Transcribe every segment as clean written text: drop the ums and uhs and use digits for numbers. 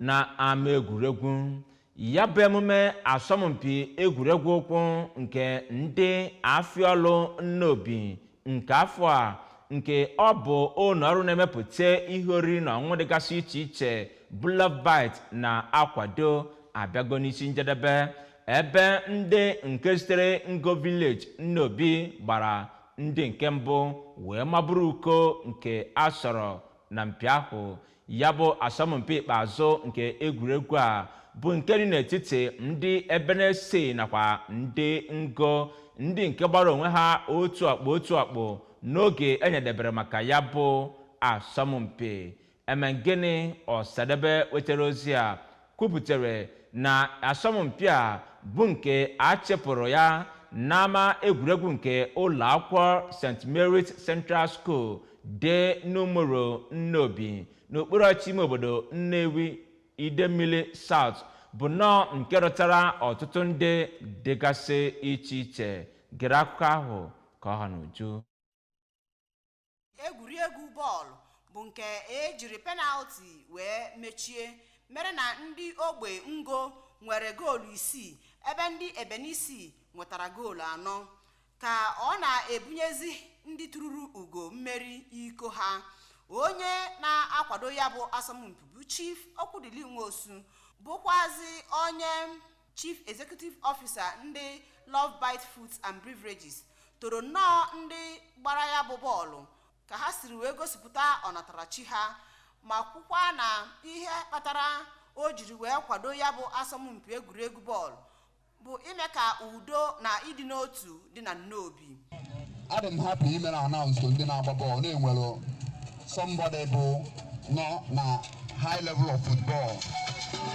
na ama egwuregwu. Ya bụ emume asọmpi egwuregwu ụkwụ nke ndị Afia Nnobi nke afọ a nke ọ bụ ụlọ ọrụ na-emepụta ihe oriri na ọṅụṅụ dịgasị iche iche bụ Love Bite na-akwado abịago n'isi njedebe, ebe ndị nke sitere Ngo Village Nnobi gbara ndị nke mbụ wee maburu uko nke asọrọ na mpi ahụ. Ya bụ asọmpi ikpeazụ nke egwuregwu a bụ nke dị n'etiti ndị Ebenese nakwa ndị Ngo, ndị nke gbara onwe ha otu akpụ n'oge enyedebere maka ya bụ asọmpi. Emengini Ọsadebe wetara ozi a kwuputere na asọmpi a bụ nke a chepụrụ ya n'ama egwuregwu nke ụlọ akwụkwọ St. Mary's Central School dị n'Umuro Nnobi n'okpuru ọchịchị ime obodo Nnewi Idemmili South bụ nnọọ nke rụtara ọtụtụ ndị dịgasị iche iche. Gere akụkọ ahụ ka ọ ha n'uju. Egwuregwu bọọlụ bụ nke ejiri penalti wee mechie, mere na ndị ogbe Ngo nwere goolu 6 ebe ndị Ebenisi nwetara goolu 4 ka ọ na-ebunyezi ndị tururu ugo mmeri iko ha. Onye na-akwado ya bụ asọmpi bụ Chief Okwudili Nwosu, bụkwazi onye Chief Executive Officer ndị Love Bite Foods and Beverages, toro nnọọ ndị gbara ya bụ bọọlụ ka ha siri wee gosipụta ọnatarachi ha, ma kwukwa na ihe kpatara o jiri wee kwado ya bụ asọmpi egwuregwu bọọlụ bụ ime ka udo na ịdị n'otu dị na Nnobi. Adị m happy ime na announce ndị na-agba bọọlụ na-enwere somebody bụ nọ na high level of football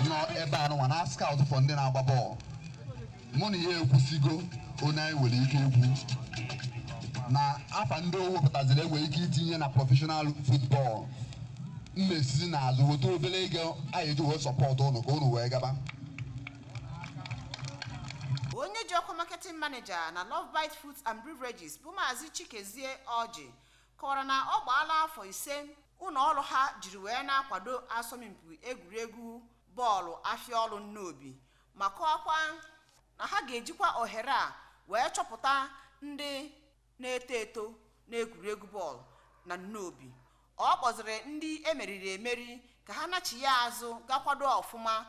nọ ebe a nwa na scout for ndị na-agba bọọlụ. Mụ na ihe ekwusigo onye anyị nwere ike ikwu na afa ndị o wepụtaziri enwere ike itinye na professional football. Mmesizi n'azụ weta obere ego anyị eji wee sọpọtụ ụnụ ka ụnụ wee gaba. Onye ji ọkwa marketing manager na Love Bite Foods and Beverages bụ Maazị Chikezie Ọjị kọwara na ọ gbaala afọ 5 ụlọ ọrụ ha jiri wee na-akwado asọmpi egwuregwu bọọlụ Afia Nnobi, ma kọwakwa na ha ga-ejikwa ohere a wee chọpụta ndị na-eto eto n'egwuregwu bọọlụ na Nnobi. Ọ kpọziri ndị emeri ka ha nachi ya azụ gakwado ọfụma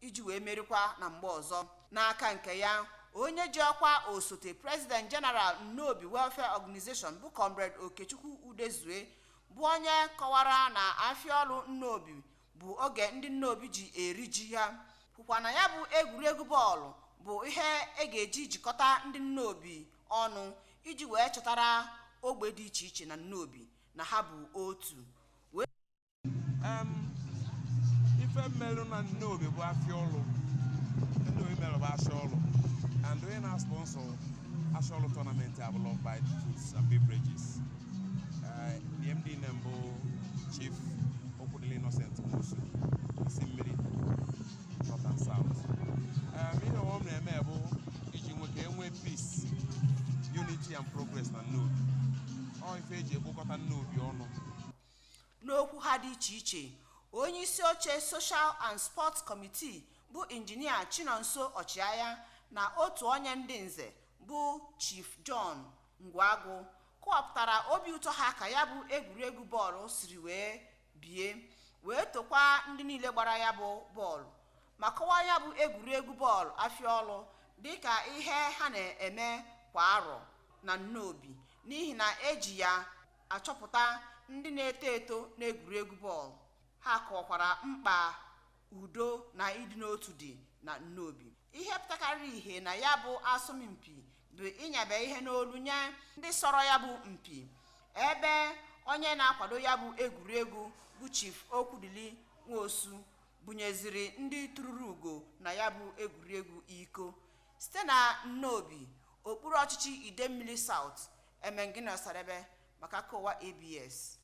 iji wee merikwa na mgbe ọzọ. N'aka nke ya, onye ji ọkwa osote President General Nnobi Welfare Organization bụ Comrade Okechukwu Udezue bụ onye kọwara na Afia Nnobi bụ oge ndị Nnobi ji eri ji ya, kwukwa na ya bụ egwuregwu bọọlụ bụ ihe ga-eji jikọta ndị Nnobi ọnụ iji wee chọtara ogbe dị iche iche na Nnobi na ha bụ otu. Ife mmelụ na Nnobi bụ Afia Nnobi mere bụ Afia and onye na-sponsor Afia tournament abụ Love Bite Foods and Beverages. The MD mbụ Chief Okwudili Nwosu, isi mmiri North and South. Ihe ọm na-eme bụ iji nweta enwe peace, unity and progress na Nnobi. Ọ ife eji ekpokọta Nnobi ọnụ. N'okwu ha dị iche iche, onye isi oche Social and Sports Committee bụ Injinia Chinonso Ọchịagha na otu onye ndị nze bụ Chief John Ngwagụ kọwapụtara obi ụtọ ha ka ya bụ egwuregwu bọọlụ siri wee bie, wee tokwa ndị niile gbara ya bụ bọọlụ, ma kọwaa ya bụ egwuregwu bọọlụ Afia dịka ihe ha na-eme kwa arọ na Nnobi, n'ihi na eji ya achọpụta ndị na-eto eto n'egwuregwu bọọlụ. Ha kọwakwara mkpa udo na ịdị n'otu dị na Nnobi. Ihe pụtakarị ihe na ya bụ asọmpi bụ ịnyabe ihe n'olu nye ndị sọrọ ya bụ mpi, ebe onye na-akwado ya bụ egwuregwu bụ Chief Okwudili Nwosu bunyeziri ndị tururu ugo na ya bụ egwuregwu iko site na Nnobi, okpuru ọchịchị Idemmili South. Emengini Ọsadebe maka Kowa ABS.